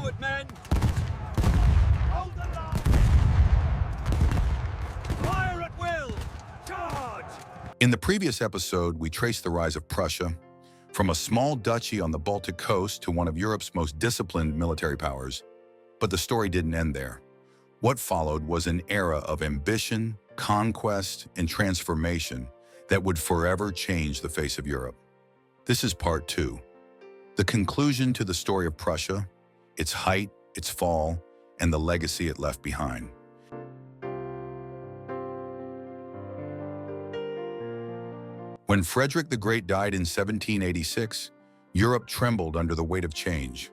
Forward, men! Hold the line! Fire at will! Charge! In the previous episode, we traced the rise of Prussia from a small duchy on the Baltic coast to one of Europe's most disciplined military powers. But the story didn't end there. What followed was an era of ambition, conquest, and transformation that would forever change the face of Europe. This is part 2. The conclusion to the story of Prussia, its height, its fall, and the legacy it left behind. When Frederick the Great died in 1786, Europe trembled under the weight of change.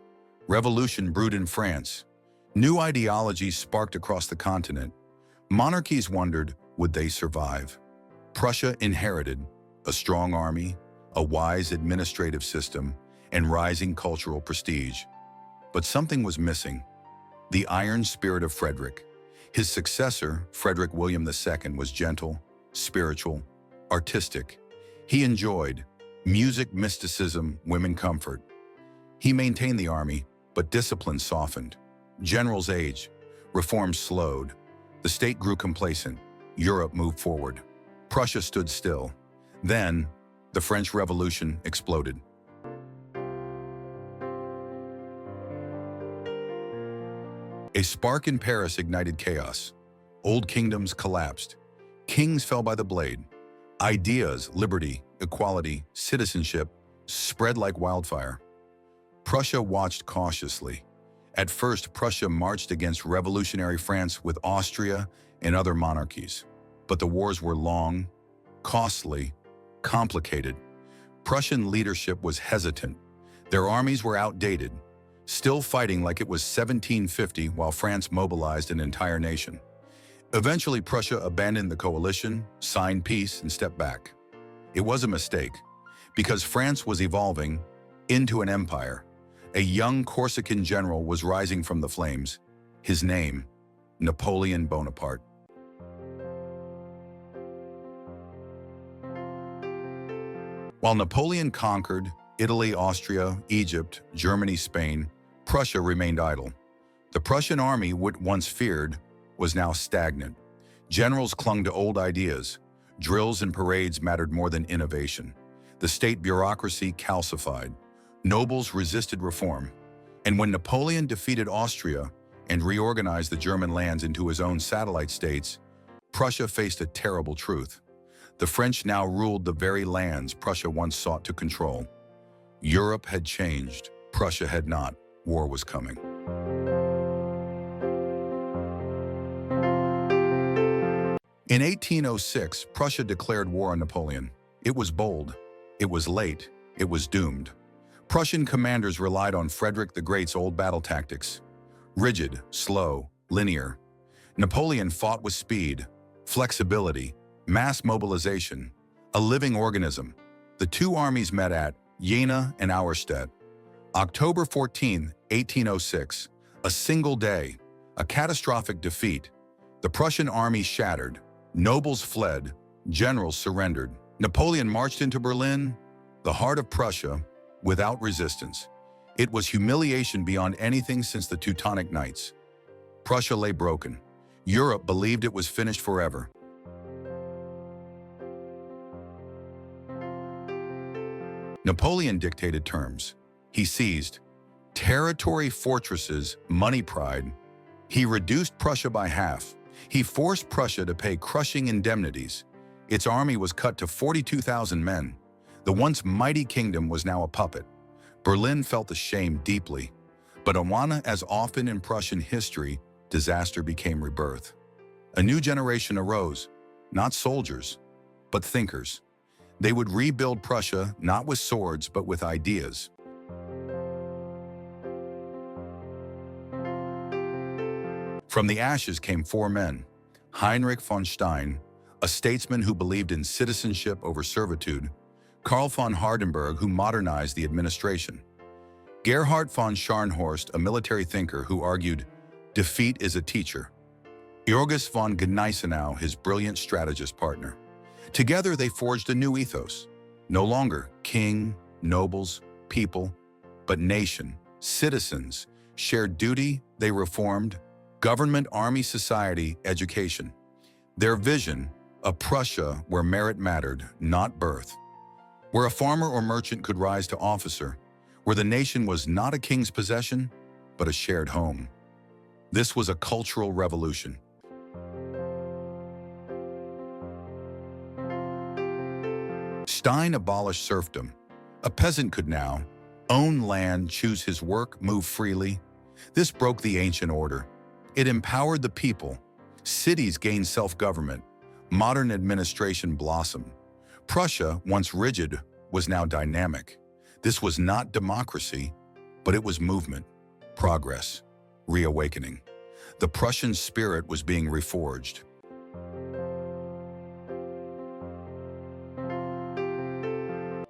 Revolution brewed in France. New ideologies sparked across the continent. Monarchies wondered, would they survive? Prussia inherited a strong army, a wise administrative system, and rising cultural prestige. But something was missing: the iron spirit of Frederick. His successor, Frederick William II, was gentle, spiritual, artistic. He enjoyed music, mysticism, women comfort. He maintained the army, but discipline softened. Generals aged, reforms slowed. The state grew complacent. Europe moved forward. Prussia stood still. Then, the French Revolution exploded. A spark in Paris ignited chaos. Old kingdoms collapsed. Kings fell by the blade. Ideas, liberty, equality, citizenship spread like wildfire. Prussia watched cautiously. At first, Prussia marched against revolutionary France with Austria and other monarchies. But the wars were long, costly, complicated. Prussian leadership was hesitant. Their armies were outdated, still fighting like it was 1750 while France mobilized an entire nation. Eventually, Prussia abandoned the coalition, signed peace, and stepped back. It was a mistake, because France was evolving into an empire. A young Corsican general was rising from the flames. His name, Napoleon Bonaparte. While Napoleon conquered Italy, Austria, Egypt, Germany, Spain, Prussia remained idle. The Prussian army, what once feared, was now stagnant. Generals clung to old ideas. Drills and parades mattered more than innovation. The state bureaucracy calcified. Nobles resisted reform. And when Napoleon defeated Austria and reorganized the German lands into his own satellite states, Prussia faced a terrible truth. The French now ruled the very lands Prussia once sought to control. Europe had changed. Prussia had not. War was coming. In 1806, Prussia declared war on Napoleon. It was bold. It was late. It was doomed. Prussian commanders relied on Frederick the Great's old battle tactics. Rigid, slow, linear. Napoleon fought with speed, flexibility, mass mobilization, a living organism. The two armies met at Jena and Auerstedt. October 14, 1806, a single day, a catastrophic defeat. The Prussian army shattered. Nobles fled. Generals surrendered. Napoleon marched into Berlin, the heart of Prussia, without resistance. It was humiliation beyond anything since the Teutonic Knights. Prussia lay broken. Europe believed it was finished forever. Napoleon dictated terms. He seized territory, fortresses, money pride. He reduced Prussia by half. He forced Prussia to pay crushing indemnities. Its army was cut to 42,000 men. The once mighty kingdom was now a puppet. Berlin felt the shame deeply. But as often in Prussian history, disaster became rebirth. A new generation arose, not soldiers, but thinkers. They would rebuild Prussia not with swords, but with ideas. From the ashes came 4 men: Heinrich von Stein, a statesman who believed in citizenship over servitude; Karl von Hardenberg, who modernized the administration; Gerhard von Scharnhorst, a military thinker who argued, defeat is a teacher; August von Gneisenau, his brilliant strategist partner. Together they forged a new ethos. No longer king, nobles, people, but nation, citizens, Shared duty, they reformed. Government, army, society, education. Their vision, a Prussia where merit mattered, not birth. Where a farmer or merchant could rise to officer. Where the nation was not a king's possession, but a shared home. This was a cultural revolution. Stein abolished serfdom. A peasant could now own land, choose his work, move freely. This broke the ancient order. It empowered the people. Cities gained self-government. Modern administration blossomed. Prussia, once rigid, was now dynamic. This was not democracy, but it was movement, progress, reawakening. The Prussian spirit was being reforged.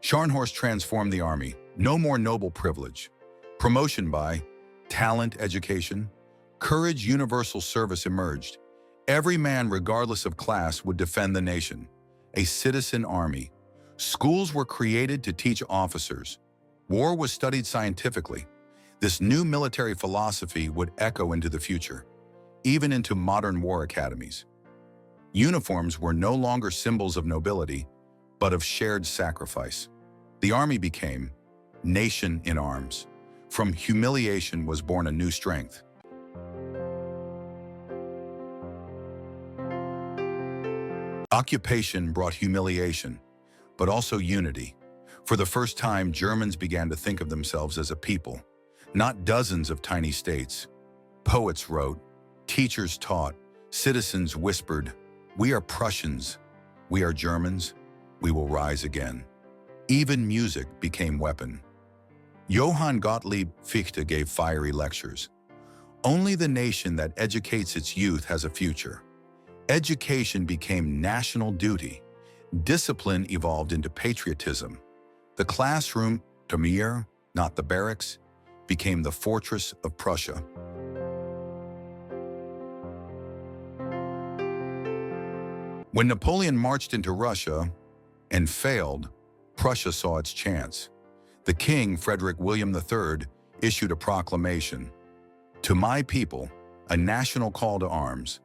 Scharnhorst transformed the army. No more noble privilege. Promotion by talent, education, courage, universal service emerged. Every man, regardless of class, would defend the nation. A citizen army. Schools were created to teach officers. War was studied scientifically. This new military philosophy would echo into the future, even into modern war academies. Uniforms were no longer symbols of nobility, but of shared sacrifice. The army became nation in arms. From humiliation was born a new strength. Occupation brought humiliation, but also unity. For the first time, Germans began to think of themselves as a people, not dozens of tiny states. Poets wrote, teachers taught, citizens whispered, "We are Prussians, we are Germans, we will rise again." Even music became weapon. Johann Gottlieb Fichte gave fiery lectures. Only the nation that educates its youth has a future. Education became national duty. Discipline evolved into patriotism. The classroom, Tamir, not the barracks, became the fortress of Prussia. When Napoleon marched into Russia and failed, Prussia saw its chance. The king, Frederick William III, issued a proclamation. To my people, a national call to arms.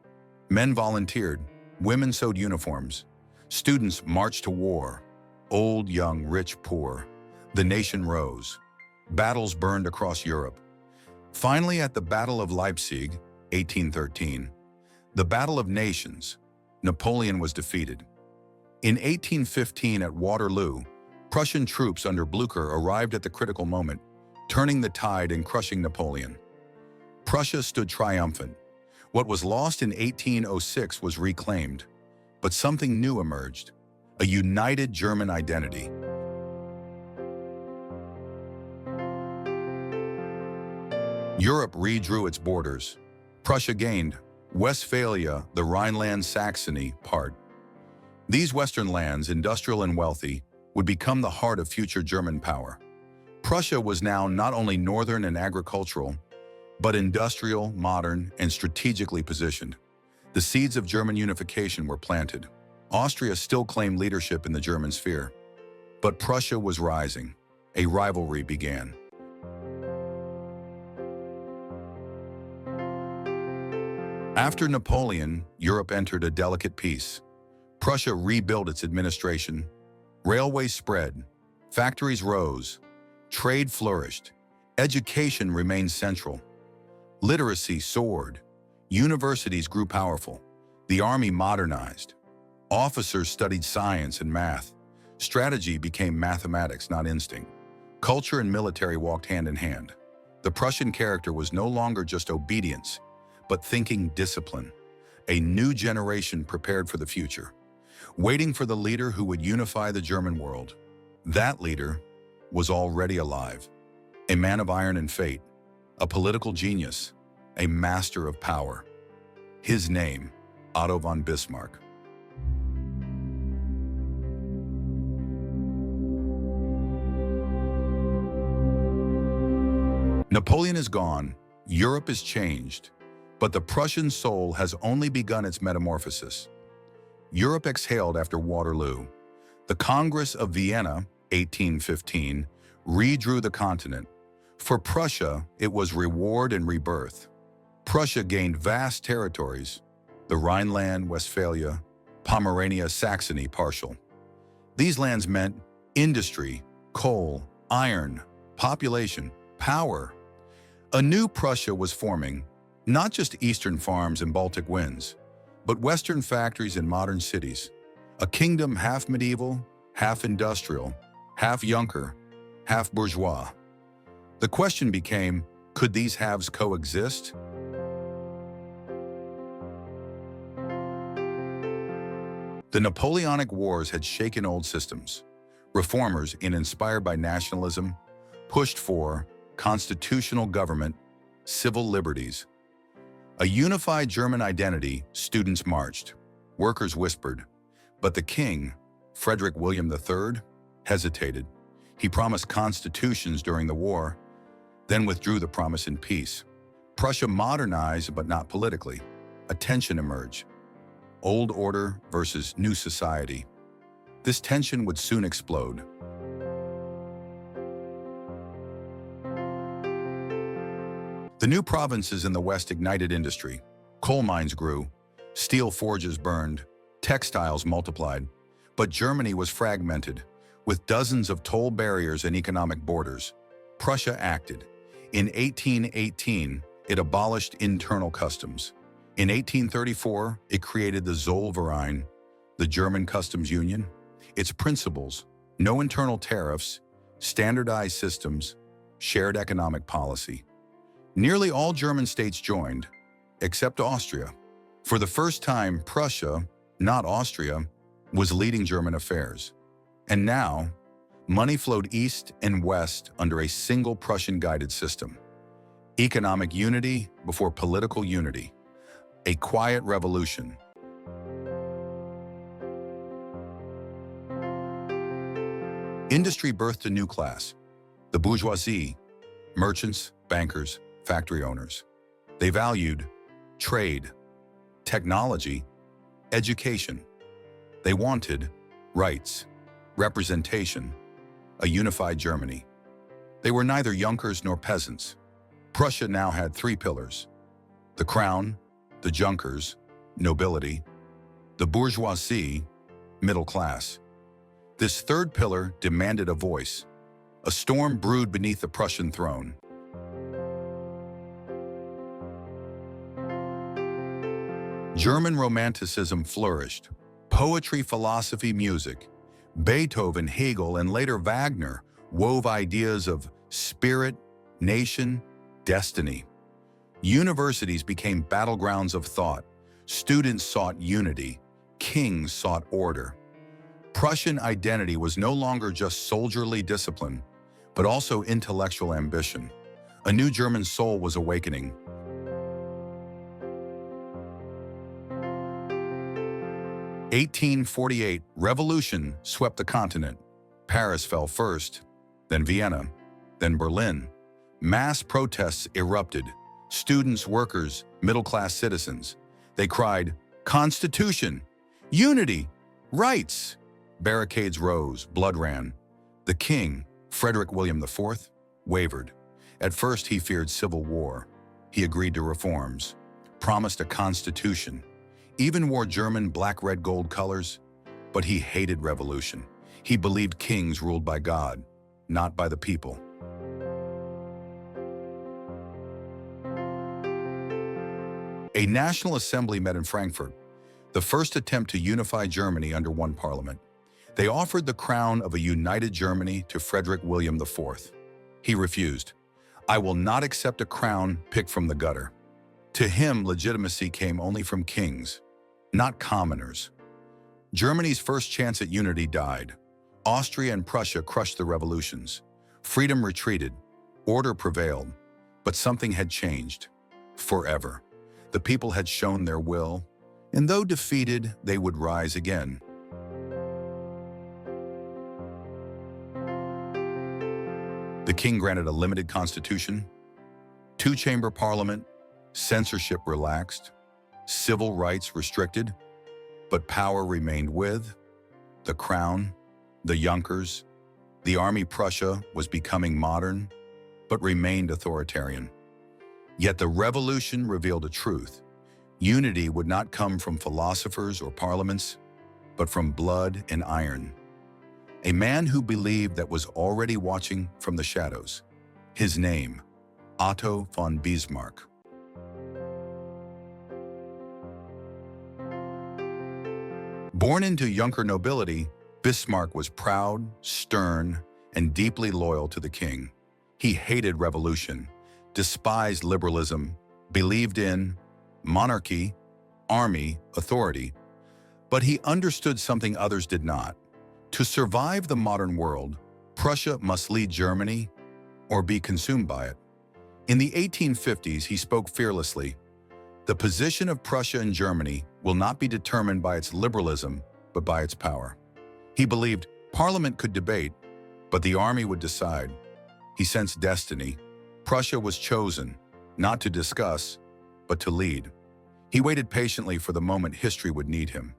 Men volunteered, women sewed uniforms. Students marched to war. Old, young, rich, poor. The nation rose. Battles burned across Europe. Finally, at the Battle of Leipzig, 1813, the Battle of Nations, Napoleon was defeated. In 1815 at Waterloo, Prussian troops under Blücher arrived at the critical moment, turning the tide and crushing Napoleon. Prussia stood triumphant. What was lost in 1806 was reclaimed, but something new emerged, a united German identity. Europe redrew its borders. Prussia gained Westphalia, the Rhineland-Saxony part. These western lands, industrial and wealthy, would become the heart of future German power. Prussia was now not only northern and agricultural, but industrial, modern, and strategically positioned. The seeds of German unification were planted. Austria still claimed leadership in the German sphere. But Prussia was rising. A rivalry began. After Napoleon, Europe entered a delicate peace. Prussia rebuilt its administration. Railways spread. Factories rose. Trade flourished. Education remained central. Literacy soared. Universities grew powerful. The army modernized. Officers studied science and math. Strategy became mathematics, not instinct. Culture and military walked hand in hand. The Prussian character was no longer just obedience, but thinking discipline. A new generation prepared for the future, waiting for the leader who would unify the German world. That leader was already alive. A man of iron and fate, a political genius, a master of power. His name, Otto von Bismarck. Napoleon is gone, Europe is changed, but the Prussian soul has only begun its metamorphosis. Europe exhaled after Waterloo. The Congress of Vienna, 1815, redrew the continent. For Prussia, it was reward and rebirth. Prussia gained vast territories, the Rhineland, Westphalia, Pomerania, Saxony partial. These lands meant industry, coal, iron, population, power. A new Prussia was forming, not just eastern farms and Baltic winds, but western factories in modern cities. A kingdom half medieval, half industrial, half Junker, half bourgeois. The question became, could these halves coexist? The Napoleonic Wars had shaken old systems. Reformers, inspired by nationalism, pushed for constitutional government, civil liberties. A unified German identity, students marched, workers whispered. But the king, Frederick William III, hesitated. He promised constitutions during the war, then withdrew the promise in peace. Prussia modernized, but not politically. A tension emerged. Old order versus new society. This tension would soon explode. The new provinces in the West ignited industry. Coal mines grew, steel forges burned, textiles multiplied. But Germany was fragmented, with dozens of toll barriers and economic borders. Prussia acted. In 1818, it abolished internal customs. In 1834, it created the Zollverein, the German customs union. Its principles: no internal tariffs, standardized systems, shared economic policy. Nearly all German states joined, except Austria. For the first time, Prussia, not Austria, was leading German affairs. And now, money flowed east and west under a single Prussian-guided system. Economic unity before political unity. A quiet revolution. Industry birthed a new class, the bourgeoisie, merchants, bankers, factory owners. They valued trade, technology, education. They wanted rights, representation, a unified Germany. They were neither Junkers nor peasants. Prussia now had three pillars: the crown, the Junkers, nobility, the bourgeoisie, middle class. This third pillar demanded a voice. A storm brewed beneath the Prussian throne. German Romanticism flourished. Poetry, philosophy, music. Beethoven, Hegel, and later Wagner wove ideas of spirit, nation, destiny. Universities became battlegrounds of thought. Students sought unity. Kings sought order. Prussian identity was no longer just soldierly discipline, but also intellectual ambition. A new German soul was awakening. (1848) Revolution swept the continent. Paris fell first, then Vienna, then Berlin. Mass protests erupted. Students, workers, middle-class citizens. They cried, "Constitution! Unity! Rights!" Barricades rose, blood ran. The king, Frederick William IV, wavered. At first he feared civil war. He agreed to reforms, promised a constitution, even wore German black, red, gold colors. But he hated revolution. He believed kings ruled by God, not by the people. A National Assembly met in Frankfurt, the first attempt to unify Germany under one parliament. They offered the crown of a united Germany to Frederick William IV. He refused. "I will not accept a crown picked from the gutter." To him, legitimacy came only from kings, not commoners. Germany's first chance at unity died. Austria and Prussia crushed the revolutions. Freedom retreated. Order prevailed. But something had changed. Forever. The people had shown their will, and though defeated, they would rise again. The king granted a limited constitution, two-chamber parliament, censorship relaxed, civil rights restricted, but power remained with the crown, the Junkers. The army. Prussia was becoming modern, but remained authoritarian. Yet the revolution revealed a truth. Unity would not come from philosophers or parliaments, but from blood and iron. A man who believed that was already watching from the shadows. His name, Otto von Bismarck. Born into Junker nobility, Bismarck was proud, stern, and deeply loyal to the king. He hated revolution, despised liberalism, believed in monarchy, army, authority, but he understood something others did not. To survive the modern world, Prussia must lead Germany or be consumed by it. In the 1850s, he spoke fearlessly. The position of Prussia in Germany will not be determined by its liberalism, but by its power. He believed Parliament could debate, but the army would decide. He sensed destiny. Prussia was chosen, not to discuss, but to lead. He waited patiently for the moment history would need him.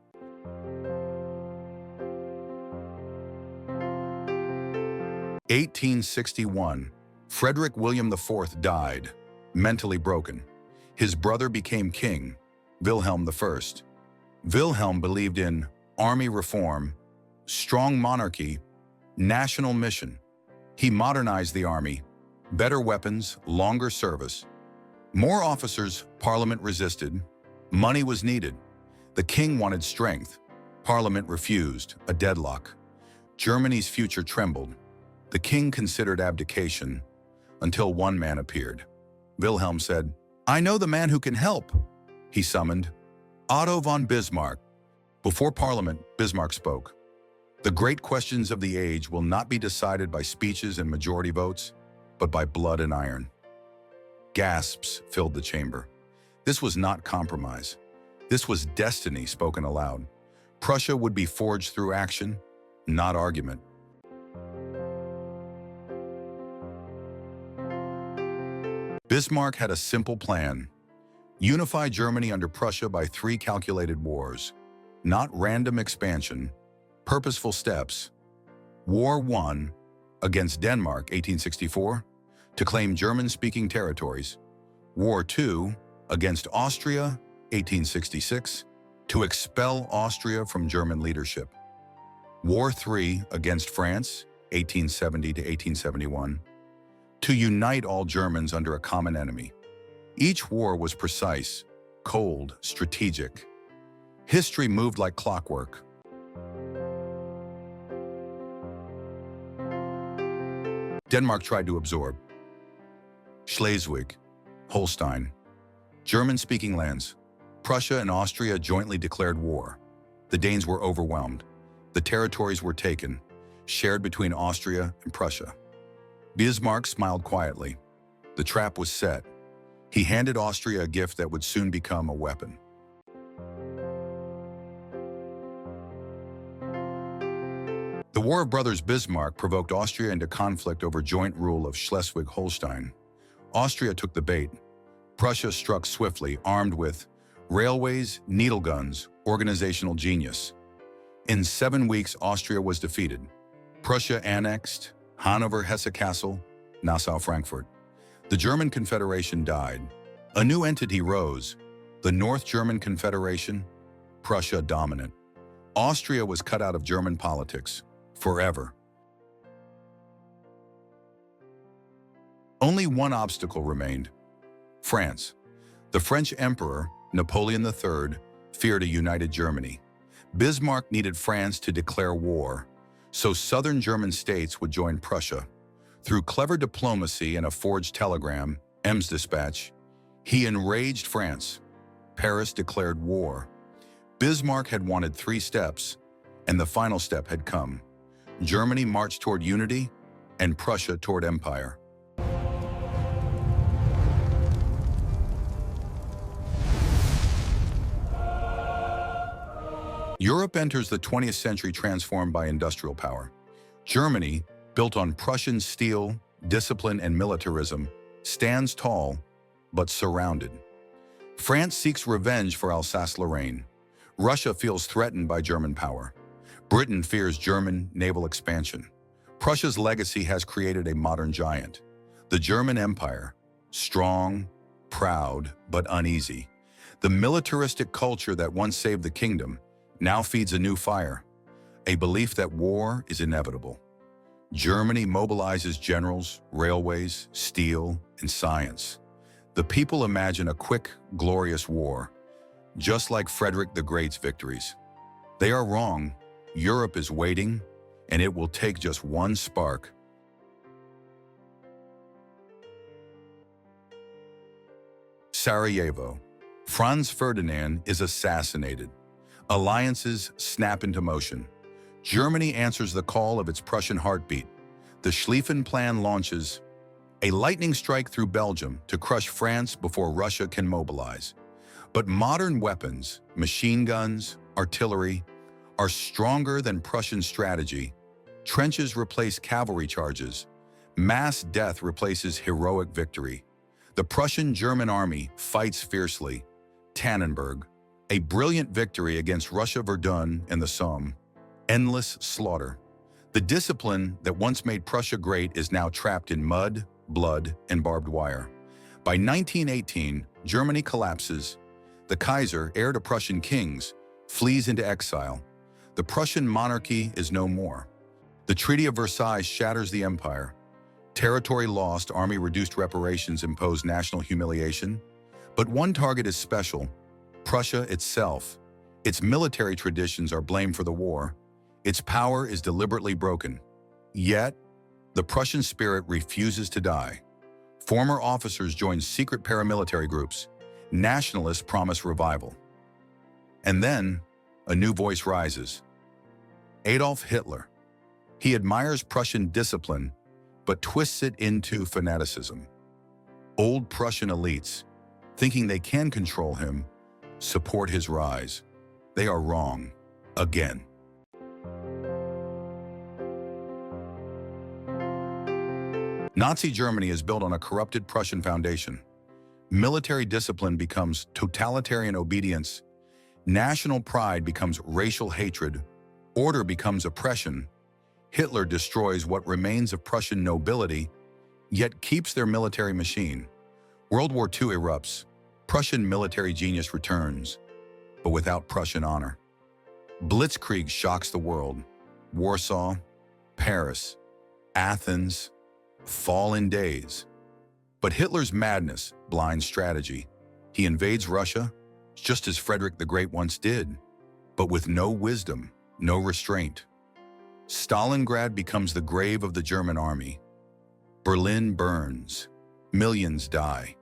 In 1861, Frederick William IV died, mentally broken. His brother became king, Wilhelm I. Wilhelm believed in army reform, strong monarchy, national mission. He modernized the army, better weapons, longer service. More officers, Parliament resisted. Money was needed. The king wanted strength. Parliament refused, a deadlock. Germany's future trembled. The king considered abdication until one man appeared. Wilhelm said, "I know the man who can help." He summoned Otto von Bismarck. Before Parliament, Bismarck spoke. The great questions of the age will not be decided by speeches and majority votes, but by blood and iron. Gasps filled the chamber. This was not compromise. This was destiny spoken aloud. Prussia would be forged through action, not argument. Bismarck had a simple plan. Unify Germany under Prussia by 3 calculated wars. Not random expansion, purposeful steps. War 1 against Denmark, 1864, to claim German-speaking territories. War 2 against Austria, 1866, to expel Austria from German leadership. War 3 against France, 1870 to 1871, to unite all Germans under a common enemy. Each war was precise, cold, strategic. History moved like clockwork. Denmark tried to absorb Schleswig, Holstein, German-speaking lands. Prussia and Austria jointly declared war. The Danes were overwhelmed. The territories were taken, shared between Austria and Prussia. Bismarck smiled quietly. The trap was set. He handed Austria a gift that would soon become a weapon. The War of Brothers Bismarck provoked Austria into conflict over joint rule of Schleswig-Holstein. Austria took the bait. Prussia struck swiftly, armed with railways, needle guns, organizational genius. In 7 weeks, Austria was defeated. Prussia annexed Hanover, Hesse-Kassel, Nassau-Frankfurt. The German Confederation died. A new entity rose, the North German Confederation, Prussia dominant. Austria was cut out of German politics, forever. Only one obstacle remained: France. The French Emperor, Napoleon III, feared a united Germany. Bismarck needed France to declare war, so southern German states would join Prussia. Through clever diplomacy and a forged telegram, M's dispatch, he enraged France. Paris declared war. Bismarck had wanted 3 steps, and the final step had come. Germany marched toward unity, and Prussia toward empire. Europe enters the 20th century transformed by industrial power. Germany, built on Prussian steel, discipline, and militarism, stands tall, but surrounded. France seeks revenge for Alsace-Lorraine. Russia feels threatened by German power. Britain fears German naval expansion. Prussia's legacy has created a modern giant. The German Empire, strong, proud, but uneasy. The militaristic culture that once saved the kingdom now feeds a new fire, a belief that war is inevitable. Germany mobilizes generals, railways, steel, and science. The people imagine a quick, glorious war, just like Frederick the Great's victories. They are wrong. Europe is waiting, and it will take just one spark. Sarajevo. Franz Ferdinand is assassinated. Alliances snap into motion. Germany answers the call of its Prussian heartbeat. The Schlieffen Plan launches a lightning strike through Belgium to crush France before Russia can mobilize. But modern weapons, machine guns, artillery, are stronger than Prussian strategy. Trenches replace cavalry charges. Mass death replaces heroic victory. The Prussian-German army fights fiercely. Tannenberg, a brilliant victory against Russia Verdun and the Somme. Endless slaughter. The discipline that once made Prussia great is now trapped in mud, blood, and barbed wire. By 1918, Germany collapses. The Kaiser, heir to Prussian kings, flees into exile. The Prussian monarchy is no more. The Treaty of Versailles shatters the empire. Territory lost, army reduced, reparations imposed, national humiliation. But one target is special: Prussia itself. Its military traditions are blamed for the war. Its power is deliberately broken. Yet, the Prussian spirit refuses to die. Former officers join secret paramilitary groups. Nationalists promise revival. And then, a new voice rises. Adolf Hitler. He admires Prussian discipline, but twists it into fanaticism. Old Prussian elites, thinking they can control him, support his rise. They are wrong, again. Nazi Germany is built on a corrupted Prussian foundation. Military discipline becomes totalitarian obedience. National pride becomes racial hatred. Order becomes oppression. Hitler destroys what remains of Prussian nobility, yet keeps their military machine. World War II erupts. Prussian military genius returns, but without Prussian honor. Blitzkrieg shocks the world. Warsaw, Paris, Athens fall in days. But Hitler's madness blinds strategy. He invades Russia, just as Frederick the Great once did, but with no wisdom, no restraint. Stalingrad becomes the grave of the German army. Berlin burns. Millions die.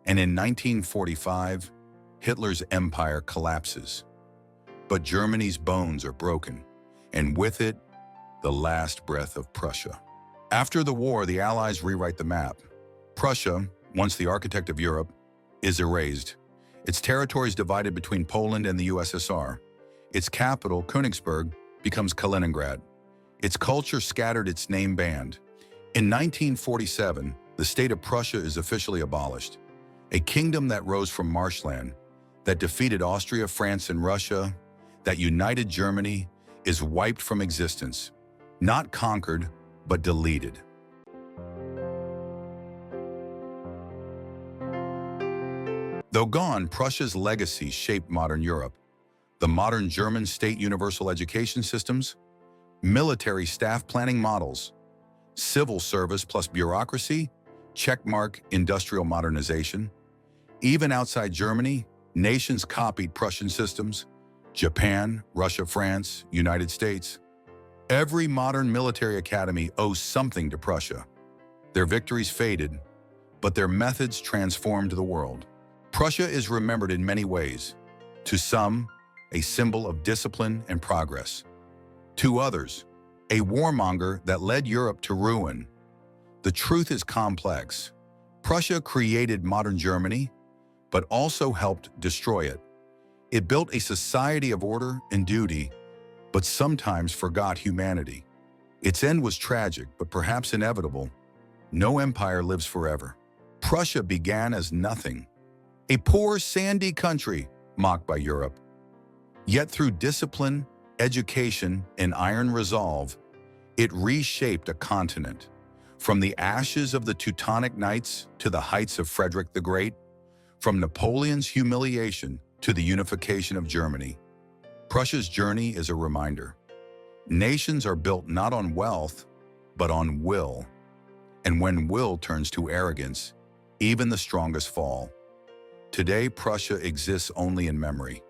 And in 1945, Hitler's empire collapses. But Germany's bones are broken, and with it, the last breath of Prussia. After the war, the Allies rewrite the map. Prussia, once the architect of Europe, is erased. Its territories divided between Poland and the USSR. Its capital, Königsberg, becomes Kaliningrad. Its culture scattered, its name banned. In 1947, the state of Prussia is officially abolished. A kingdom that rose from marshland, that defeated Austria, France, and Russia, that united Germany, is wiped from existence. Not conquered, but deleted. Though gone, Prussia's legacy shaped modern Europe. The modern German state universal education systems, military staff planning models, civil service plus bureaucracy, checkmark industrial modernization. Even outside Germany, nations copied Prussian systems: Japan, Russia, France, United States. Every modern military academy owes something to Prussia. Their victories faded, but their methods transformed the world. Prussia is remembered in many ways. To some, a symbol of discipline and progress. To others, a warmonger that led Europe to ruin. The truth is complex. Prussia created modern Germany, but also helped destroy it. It built a society of order and duty, but sometimes forgot humanity. Its end was tragic, but perhaps inevitable. No empire lives forever. Prussia began as nothing, a poor, sandy country mocked by Europe. Yet through discipline, education, and iron resolve, it reshaped a continent. From the ashes of the Teutonic Knights to the heights of Frederick the Great, from Napoleon's humiliation to the unification of Germany, Prussia's journey is a reminder. Nations are built not on wealth, but on will. And when will turns to arrogance, even the strongest fall. Today, Prussia exists only in memory,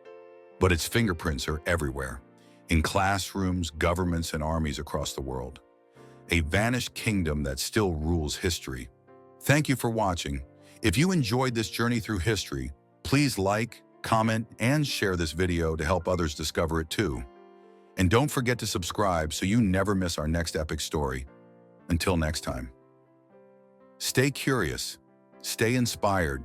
but its fingerprints are everywhere, in classrooms, governments, and armies across the world. A vanished kingdom that still rules history. Thank you for watching. If you enjoyed this journey through history, please like, comment, and share this video to help others discover it too. And don't forget to subscribe so you never miss our next epic story. Until next time. Stay curious, stay inspired,